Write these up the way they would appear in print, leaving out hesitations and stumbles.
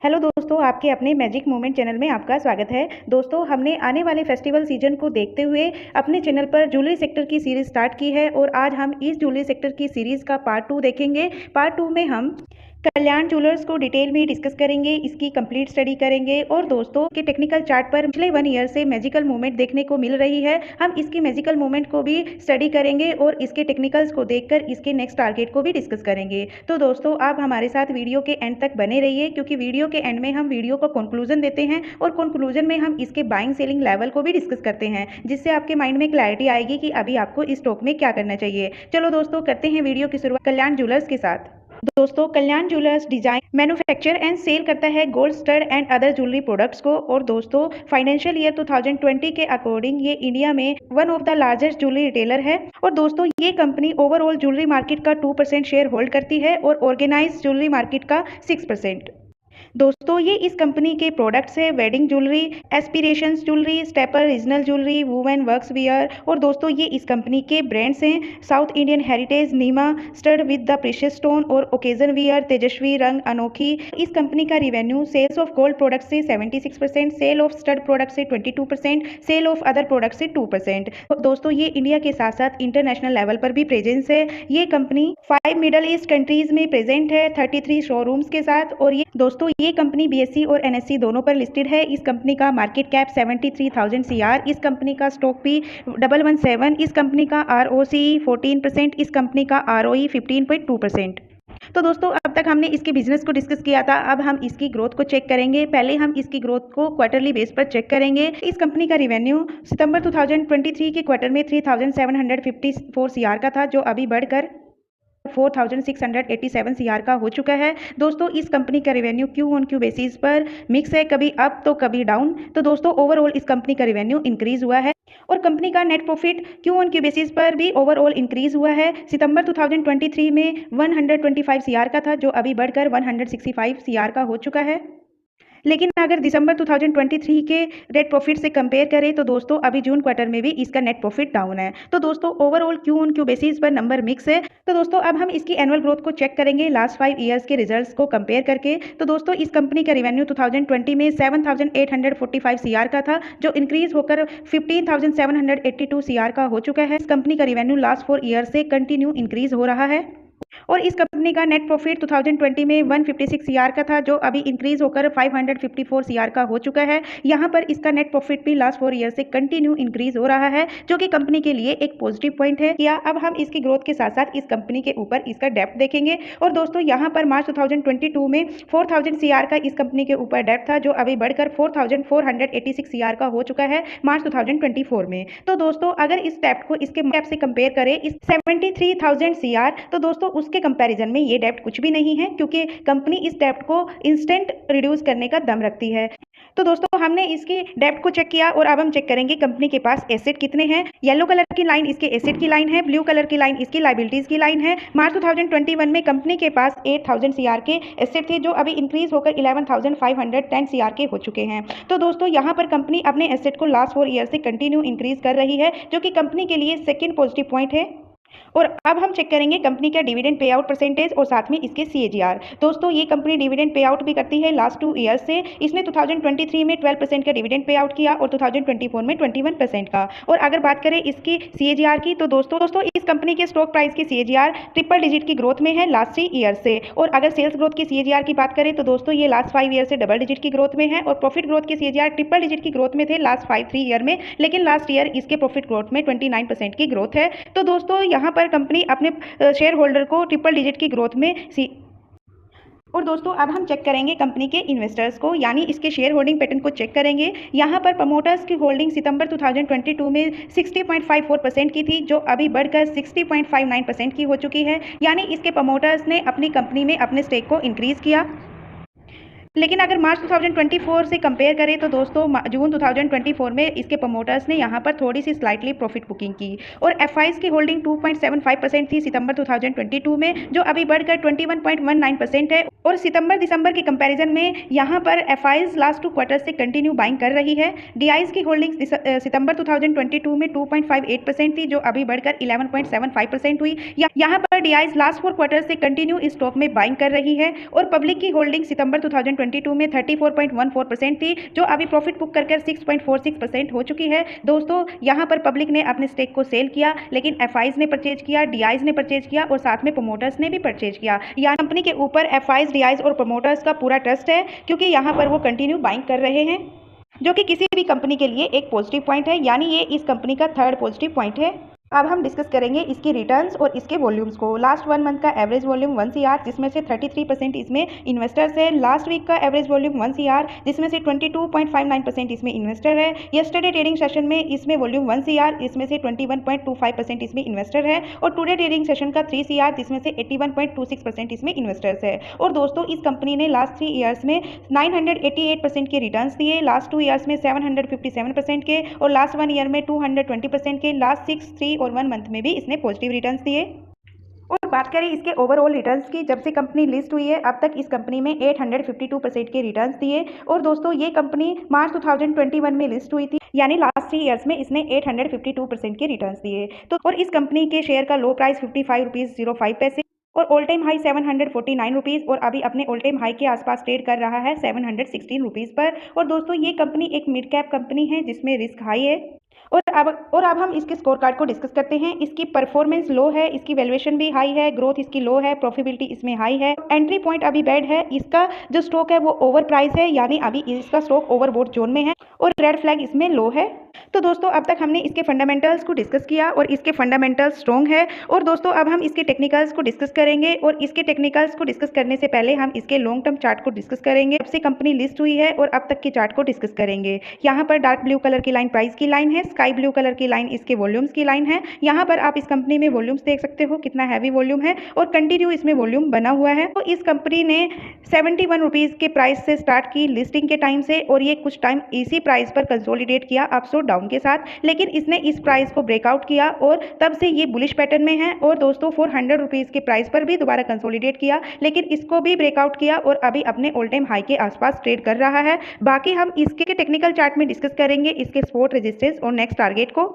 Hello दोस्तों, आपके अपने मैजिक मोमेंट चैनल में आपका स्वागत है। दोस्तों, हमने आने वाले फेस्टिवल सीजन को देखते हुए अपने चैनल पर ज्वेलरी सेक्टर की सीरीज स्टार्ट की है और आज हम इस ज्वेलरी सेक्टर की सीरीज का पार्ट 2 देखेंगे। पार्ट 2 में हम कल्याण ज्वेलर्स को डिटेल में डिस्कस करेंगे, इसकी कंप्लीट स्टडी करेंगे और दोस्तों के टेक्निकल चार्ट पर पिछले 1 ईयर से मैजिकल मूवमेंट देखने को मिल रही है। हम इसकी मैजिकल मूवमेंट को भी स्टडी करेंगे और इसके टेक्निकल्स को देखकर इसके नेक्स्ट टारगेट को भी डिस्कस करेंगे। तो दोस्तों, आप हमारे साथ वीडियो के एंड तक बने रहिए, क्योंकि वीडियो के एंड में हम वीडियो का कंक्लूजन देते हैं और कंक्लूजन में हम इसके बाइंग सेलिंग लेवल को भी डिस्कस करते हैं, जिससे आपके माइंड में क्लैरिटी आएगी कि अभी आपको इस स्टॉक में क्या करना चाहिए। चलो दोस्तों, करते हैं वीडियो की शुरुआत कल्याण ज्वेलर्स के साथ। दोस्तों, Kalyan jewellers design, manufacture and sell करता है gold stud and other jewellery products को। और दोस्तों, फाइनेंशियल ईयर 2020 के अकॉर्डिंग ये इंडिया में one of the largest jewellery retailer है। और दोस्तों, ये कंपनी ओवरऑल ज्वेलरी मार्केट का 2% शेयर होल्ड करती है और ऑर्गेनाइज ज्वेलरी मार्केट का 6%। दोस्तों, ये इस कंपनी के प्रोडक्ट्स है wedding jewellery, aspirations jewellery, stepper regional jewellery, women works wear. और दोस्तों, ये इस कंपनी के ब्रांड्स हैं south Indian heritage, Neema, stud with the precious stone और ओकेजन वियर, तेजस्वी, रंग, अनोखी। इस कंपनी का revenue sales of gold product से 76%, सेल ऑफ स्टड प्रोडक्ट से 22%, सेल ऑफ अदर प्रोडक्ट से 2%। दोस्तों, ये इंडिया के साथ साथ इंटरनेशनल लेवल पर भी प्रेजेंस है। ये कंपनी 5 मिडल ईस्ट कंट्रीज में प्रेजेंट है 33 शोरूम्स के साथ। और ये दोस्तों, ये कंपनी बीएसई और एनएसई दोनों पर लिस्टेड है। इस कंपनी का मार्केट कैप 73,000 सीआर, इस कंपनी का स्टॉक पी 117, इस कंपनी का आरओसी 14%, इस कंपनी का आरओई 15.2%। तो दोस्तों, अब तक हमने इसके बिजनेस को डिस्कस किया था, अब हम इसकी ग्रोथ को चेक करेंगे। पहले हम इसकी ग्रोथ को क्वार्टरली बेस पर चेक करेंगे। इस कंपनी का रिवेन्यू सितंबर 2023 के क्वार्टर में 3,754 सीआर का था, जो अभी बढ़कर 4,687 सीआर का हो चुका है। दोस्तों, इस कंपनी का revenue Q on Q basis पर मिक्स है, कभी अप तो कभी डाउन। तो दोस्तों, ओवरऑल इस कंपनी का रिवेन्यू इंक्रीज हुआ है और कंपनी का net profit Q on Q basis पर भी ओवरऑल इंक्रीज हुआ है। सितंबर 2023 में 125 सीआर का था, जो अभी बढ़कर 165 सीआर का हो चुका है। लेकिन अगर दिसंबर 2023 के नेट प्रॉफिट से कंपेयर करें तो दोस्तों, अभी जून क्वार्टर में भी इसका नेट प्रॉफिट डाउन है। तो दोस्तों, overall Q on Q basis पर नंबर मिक्स है। तो दोस्तों, अब हम इसकी एनुअल ग्रोथ को चेक करेंगे लास्ट 5 ईयर्स के रिजल्ट्स को कंपेयर करके। तो दोस्तों, इस कंपनी का रिवेन्यू 2020 में 7,845 सीआर का था, जो इंक्रीज होकर 15,782 सीआर का हो चुका है। इस कंपनी का रिवेन्यू लास्ट 4 ईयर से कंटिन्यू इंक्रीज हो रहा है। और इस कंपनी का नेट प्रॉफिट 2020 में 156 सीआर का था, जो अभी इंक्रीज होकर 554 सीआर का हो चुका है। यहाँ पर इसका नेट प्रॉफिट भी लास्ट 4 ईयर से कंटिन्यू इंक्रीज हो रहा है, जो कि कंपनी के लिए एक पॉजिटिव पॉइंट है। या अब हम इसकी ग्रोथ के साथ साथ इस कंपनी के ऊपर इसका डेप्थ देखेंगे। और दोस्तों, यहाँ पर मार्च 2022 में 4,000 सीआर का इस कंपनी के ऊपर डेप्थ था, जो अभी बढ़कर 4,486 सीआर का हो चुका है मार्च 2024 में। तो दोस्तों, अगर इस डेप्थ को इसके डेप्थ से कंपेयर करें इस 73,000 सीआर, तो दोस्तों उसके कंपैरिजन में ये डेप्थ कुछ भी नहीं है, क्योंकि कंपनी इस डेप्थ को इंस्टेंट रिड्यूस करने का दम रखती है। तो दोस्तों, हमने इसकी डेप्थ को चेक किया और अब हम चेक करेंगे कंपनी के पास एसेट कितने हैं। येलो कलर की लाइन इसके एसेट की लाइन है, ब्लू कलर की लाइन इसकी लायबिलिटीज की लाइन है। मार्च 2021 में कंपनी के पास 8,000 सीआर के एसेट थे, जो अभी इंक्रीज होकर 11,510 सीआर के हो चुके हैं। तो दोस्तों, यहाँ पर कंपनी अपने एसेट को लास्ट 4 ईयर से कंटिन्यू इंक्रीज कर रही है, जो कि कंपनी के लिए सेकेंड पॉजिटिव पॉइंट है। और अब हम चेक करेंगे कंपनी का डिविडेंड पे आउट परसेंटेज और साथ में इसके सीएजीआर। दोस्तों, ये कंपनी डिविडेंड पे आउट भी करती है लास्ट 2 ईयर्स से। इसने 2023 में 12% का डिविडेंड पे आउट किया और 2024 में 21% का। और अगर बात करें इसकी सीएजीआर की, तो दोस्तों इस कंपनी के स्टॉक प्राइस की सीएजीआर ट्रिपल डिजिट की ग्रोथ में है लास्ट 3 ईयर से। और अगर सेल्स ग्रोथ की सीएजीआर की बात करें तो दोस्तों, ये लास्ट 5 ईयर से डबल डिजिट की ग्रोथ में है। और प्रॉफिट ग्रोथ की सीएजीआर ट्रिपल डिजिट की ग्रोथ में थे लास्ट 3 ईयर में, लेकिन लास्ट ईयर इसके प्रॉफिट ग्रोथ में 29% की ग्रोथ है। तो दोस्तों, यहाँ पर कंपनी अपने शेयर होल्डर को ट्रिपल डिजिट की ग्रोथ में और दोस्तों, अब हम चेक करेंगे कंपनी के इन्वेस्टर्स को, यानी इसके शेयर होल्डिंग पैटर्न को चेक करेंगे। यहाँ पर प्रमोटर्स की होल्डिंग सितंबर 2022 में 60.54% की थी, जो अभी बढ़कर 60.59% की हो चुकी है। यानी इसके प्रमोटर्स ने अपनी कंपनी में अपने स्टेक को इंक्रीज किया। लेकिन अगर मार्च 2024 से कंपेयर करें तो दोस्तों, जून 2024 में इसके प्रमोटर्स ने यहाँ पर थोड़ी सी स्लाइटली प्रॉफिट बुकिंग की। और एफआईज की होल्डिंग 2.75% थी सितंबर 2022 में, जो अभी बढ़कर 21.19% है। और सितंबर दिसंबर के कंपैरिजन में यहाँ पर एफआईज लास्ट 2 क्वार्टर से कंटिन्यू बाइंग कर रही है। डीआईज की होल्डिंग सितंबर 2022 में 2.58% थी, जो अभी बढ़कर 11.75% हुई। यहाँ पर डीआईज लास्ट 4 क्वार्टर से कंटिन्यू इस स्टॉक में बाइंग कर रही है। और पब्लिक की होल्डिंग सितंबर 2022 में 34.14% थी, जो अभी प्रॉफिट बुक कर 6.46% हो चुकी है। दोस्तों यहाँ पर पब्लिक ने अपने स्टेक को सेल किया, लेकिन एफआईज ने परचेज किया, डीआईज ने परचेज किया और साथ में प्रमोटर्स ने भी परचेज किया। या कंपनी के ऊपर एफआईज, डीआईज और प्रमोटर्स का पूरा ट्रस्ट है, क्योंकि यहाँ पर वो कंटिन्यू बाइंग कर रहे हैं, जो कि किसी भी कंपनी के लिए एक पॉजिटिव पॉइंट है, यानी ये इस कंपनी का थर्ड पॉजिटिव पॉइंट है। अब हम डिस्कस करेंगे इसकी रिटर्न्स और इसके वॉल्यूम्स को। लास्ट 1 मंथ का एवरेज वॉल्यूम 1 सीआर, जिसमें से 33% इसमें इन्वेस्टर्स है। लास्ट वीक का एवरेज वॉल्यूम 1 सीआर, जिसमें से 22.59% इसमें इन्वेस्टर है। यस्टरडे ट्रेडिंग सेशन में इसमें वॉल्यूम 1 सीआर, इसमें से 21.25% इसमें इन्वेस्टर है। और टुडे ट्रेडिंग सेशन का 3 सीआर, जिसमें से 81.26% इसमें इन्वेस्टर्स है। और दोस्तों इस कंपनी ने लास्ट 3 ईयर्स में 988% के रिटर्न्स दिए, लास्ट 2 ईयर्स में 757% के, और लास्ट 1 ईयर में 220% के, लास्ट 6, 3 और 1 मंथ में भी इसने पॉजिटिव रिटर्न्स दिए। और बात करें इसके ओवरऑल रिटर्न्स की, जब से कंपनी लिस्ट हुई है अब तक इस कंपनी में 852% के रिटर्न्स दिए। और दोस्तों ये कंपनी मार्च 2021 में लिस्ट हुई थी, यानी लास्ट 3 ईयर्स में इसने 852% के रिटर्न्स दिए। तो और इस कंपनी के शेयर का लो प्राइस 55.05 रुपीज़ और ऑल टाइम हाई 749 रुपीज़, और अभी अपने ऑल टाइम हाई के आसपास ट्रेड कर रहा है 716 रुपीज़ पर। और दोस्तों ये कंपनी एक मिड कैप कंपनी है जिसमें रिस्क हाई है। और अब हम इसके स्कोर कार्ड को डिस्कस करते हैं। इसकी परफॉर्मेंस लो है, इसकी वैल्यूएशन भी हाई है, ग्रोथ इसकी लो है, प्रॉफिटेबिलिटी इसमें हाई है, एंट्री पॉइंट अभी बैड है, इसका जो स्टॉक है वो ओवर प्राइस है, यानी अभी इसका स्टॉक ओवरबॉट जोन में है, और रेड फ्लैग इसमें लो है। तो दोस्तों अब तक हमने इसके फंडामेंटल्स को डिस्कस किया और इसके फंडामेंटल्स स्ट्रॉन्ग है। और दोस्तों अब हम इसके टेक्निकल्स को डिस्कस करेंगे, और इसके टेक्निकल्स को डिस्कस करने से पहले हम इसके लॉन्ग टर्म चार्ट को डिस्कस करेंगे। जब से कंपनी लिस्ट हुई है और अब तक के चार्ट को डिस्कस करेंगे। यहाँ पर डार्क ब्लू कलर की लाइन प्राइस की लाइन है, स्काई ब्लू कलर की लाइन इसके वॉल्यूम्स की लाइन है। यहाँ पर आप इस कंपनी में वॉल्यूम्स देख सकते हो, कितना हैवी वॉल्यूम है और कंटिन्यू इसमें वॉल्यूम बना हुआ है। तो इस कंपनी ने 71 रुपीज़ के प्राइस से स्टार्ट की लिस्टिंग के टाइम से, और ये कुछ टाइम इसी प्राइस पर कंसोलिडेट किया अप्स और डाउन के साथ, लेकिन इसने इस प्राइस को ब्रेकआउट किया और तब से ये बुलिश पैटर्न में है। और दोस्तों 400 रुपीज़ के प्राइस पर भी दोबारा कंसोलिडेट किया, लेकिन इसको भी ब्रेकआउट किया और अभी अपने ऑल टाइम हाई के आसपास ट्रेड कर रहा है। बाकी हम इसके टेक्निकल चार्ट में डिस्कस करेंगे इसके सपोर्ट, रेजिस्टेंस और नेक्स्ट टारगेट को।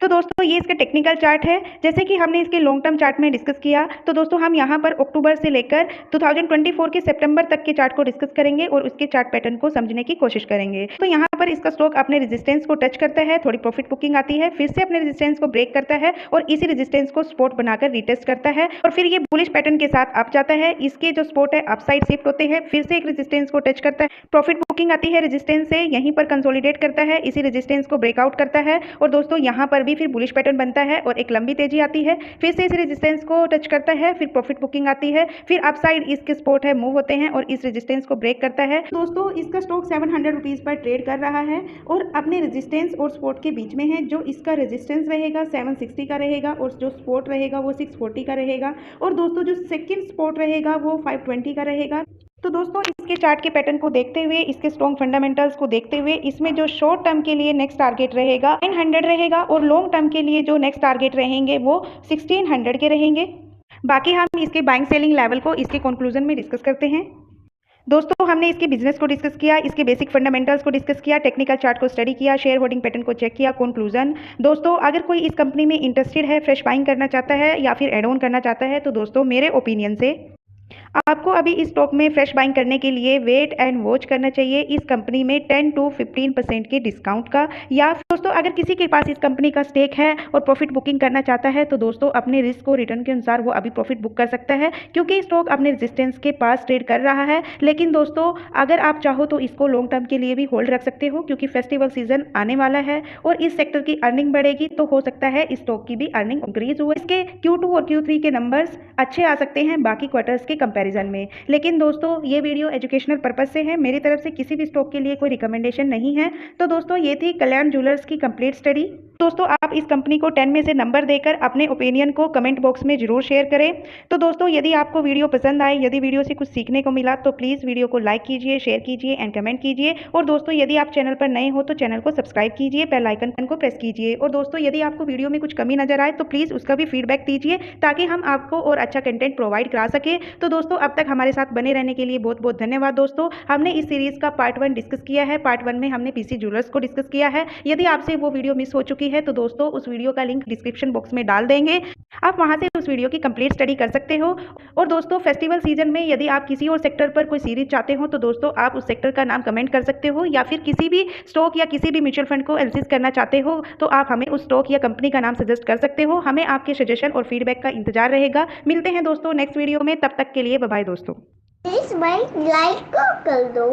तो दोस्तों ये इसका टेक्निकल चार्ट है, जैसे कि हमने इसके लॉन्ग टर्म चार्ट में डिस्कस किया। तो दोस्तों हम यहाँ पर अक्टूबर से लेकर 2024 के सितंबर तक के चार्ट को डिस्कस करेंगे और उसके चार्ट पैटर्न को समझने की कोशिश करेंगे। तो यहाँ पर इसका स्टॉक अपने रेजिस्टेंस को टच करता है, थोड़ी प्रॉफिट बुकिंग आती है, फिर से अपने रेजिस्टेंस को ब्रेक करता है और इसी रेजिस्टेंस को सपोर्ट बनाकर रीटेस्ट करता है, और फिर ये बुलिश पैटर्न के साथ अप जाता है। इसके जो सपोर्ट है अपसाइड शिफ्ट होते हैं, फिर से एक रेजिस्टेंस को टच करता है, प्रॉफिट बुकिंग आती है रेजिस्टेंस से, यहीं पर कंसोलिडेट करता है, इसी रेजिस्टेंस को ब्रेकआउट करता है, और दोस्तों यहाँ पर भी फिर बुलिश पैटर्न बनता है और एक लंबी तेजी आती है, फिर से इस रेजिस्टेंस को टच करता है, फिर प्रॉफिट बुकिंग आती है, फिर अपसाइड इसके सपोर्ट है मूव होते हैं और इस रेजिस्टेंस को ब्रेक करता है। दोस्तों इसका स्टॉक 700 रुपीज़ पर ट्रेड कर रहा है और अपने रेजिस्टेंस और सपोर्ट के बीच में है। जो इसका रेजिस्टेंस रहेगा 760 का रहेगा और जो सपोर्ट रहेगा वो 640 का रहेगा, और दोस्तों जो सेकंड सपोर्ट रहेगा वो 520 का रहेगा। तो दोस्तों इसके चार्ट के पैटर्न को देखते हुए, इसके स्ट्रॉन्ग फंडामेंटल्स को देखते हुए, इसमें जो शॉर्ट टर्म के लिए नेक्स्ट टारगेट रहेगा 900 रहेगा, और लॉन्ग टर्म के लिए जो नेक्स्ट टारगेट रहेंगे वो 1600 के रहेंगे। बाकी हम इसके बाइंग सेलिंग लेवल को इसके कंक्लूजन में डिस्कस करते हैं। दोस्तों हमने इसके बिजनेस को डिस्कस किया, इसके बेसिक फंडामेंटल्स को डिस्कस किया, टेक्निकल चार्ट को स्टडी किया, शेयर होल्डिंग पैटर्न को चेक किया। कंक्लूजन दोस्तों, अगर कोई इस कंपनी में इंटरेस्टेड है, फ्रेश बाइंग करना चाहता है या फिर एड ऑन करना चाहता है, तो दोस्तों मेरे ओपिनियन से आपको अभी इस स्टॉक में फ्रेश बाइंग करने के लिए वेट एंड वॉच करना चाहिए इस कंपनी में 10 to 15% के डिस्काउंट का। या दोस्तों अगर किसी के पास इस कंपनी का स्टेक है और प्रॉफिट बुकिंग करना चाहता है, तो दोस्तों अपने रिस्क और रिटर्न के अनुसार वो अभी प्रॉफिट बुक कर सकता है, क्योंकि स्टॉक अपने रेजिस्टेंस के पास ट्रेड कर रहा है। लेकिन दोस्तों अगर आप चाहो तो इसको लॉन्ग टर्म के लिए भी होल्ड रख सकते हो, क्योंकि फेस्टिवल सीजन आने वाला है और इस सेक्टर की अर्निंग बढ़ेगी, तो हो सकता है इस स्टॉक की भी अर्निंग इंक्रीज हो, इसके Q2 और Q3 के नंबर्स अच्छे आ सकते हैं बाकी क्वार्टर्स के कंपैरिजन में। लेकिन दोस्तों ये वीडियो एजुकेशनल पर्पस से है, मेरी तरफ से किसी भी स्टॉक के लिए कोई रिकमेंडेशन नहीं है। तो दोस्तों ये थी कल्याण ज्वेलर्स की कंप्लीट स्टडी। दोस्तों आप इस कंपनी को 10 में से नंबर देकर अपने ओपिनियन को कमेंट बॉक्स में जरूर शेयर करें। तो दोस्तों यदि आपको वीडियो पसंद आए, यदि वीडियो से कुछ सीखने को मिला, तो प्लीज़ वीडियो को लाइक कीजिए, शेयर कीजिए एंड कमेंट कीजिए। और दोस्तों यदि आप चैनल पर नए हो तो चैनल को सब्सक्राइब कीजिए, बेल आइकन को प्रेस कीजिए। और दोस्तों यदि आपको वीडियो में कुछ कमी नजर आए तो प्लीज़ उसका भी फीडबैक दीजिए, ताकि हम आपको और अच्छा कंटेंट प्रोवाइड करा सके। तो दोस्तों दोस्तों अब तक हमारे साथ बने रहने के लिए बहुत बहुत धन्यवाद। दोस्तों हमने इस सीरीज़ का पार्ट 1 डिस्कस किया है। पार्ट 1 में हमने पीसी ज्वेलर्स को डिस्कस किया है। यदि आपसे वो वीडियो मिस हो चुकी है तो दोस्तों उस वीडियो का लिंक डिस्क्रिप्शन बॉक्स में डाल देंगे, आप वहां से उस वीडियो की कंप्लीट स्टडी कर सकते हो। और दोस्तों फेस्टिवल सीजन में यदि आप किसी और सेक्टर पर कोई सीरीज चाहते हो तो दोस्तों आप उस सेक्टर का नाम कमेंट कर सकते हो, या फिर किसी भी स्टॉक या किसी भी म्यूचुअल फंड को एनालिसिस करना चाहते हो तो आप हमें उस स्टॉक या कंपनी का नाम सजेस्ट कर सकते हो। हमें आपके सजेशन और फीडबैक का इंतजार रहेगा। मिलते हैं दोस्तों नेक्स्ट वीडियो में, तब तक के लिए बाय बाय दोस्तों। प्लीज भाई लाइक कर दो।